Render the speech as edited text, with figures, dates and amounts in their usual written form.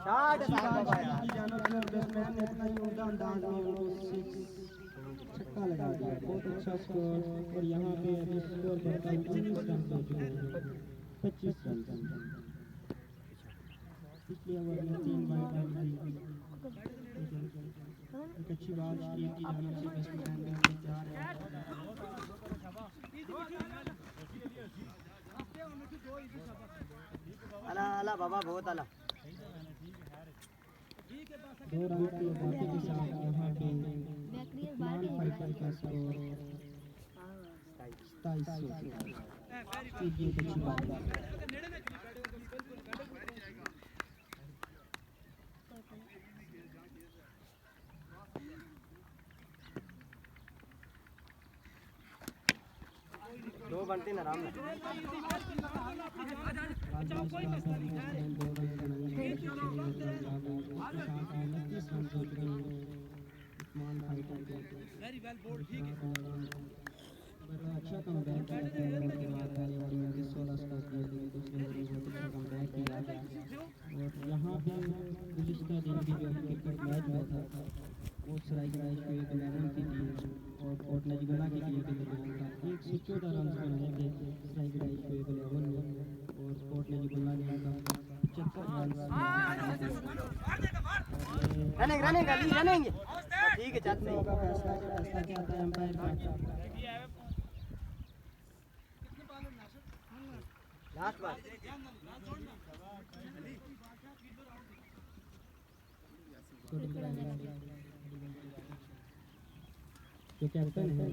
छक्का लगा दिया, बहुत अच्छा स्कोर। और यहाँ पे अभी स्कोर बढ़कर 19 रन हो चुके हैं, 25 रन। पिछले ओवर में 3 वाइड डाली थी, एक अच्छी बात टीम की जानिब से बैट्समैन करने जा रहे हैं। अला अला बाबा बहुत अला 2 रन की आजादी के साथ यहाँ पे उस्मान फाइटर का स्कोर 2700। ये अच्छी बात है। दो बनते ना आराम अच्छा कम बैक किया के बाद पहले ओवर में 16 स्कोर किए थे, दूसरे ओवर में बहुत अच्छा कम बैक किया। और यहाँ पे गुज़िश्ता दिन भी जो क्रिकेट मैच हुआ था वो सराय शुएब 11 की टीम और कोट नजगुना की टीम के दरमियान था। 114 रन बनाए थे सराय शुएब 11 ने और कोट नजगुना ने उनका 75 रन। रनिंग ठीक है चाहते होगा फैसला क्या था एम्पायर का। लास्ट बार जो कैप्टन है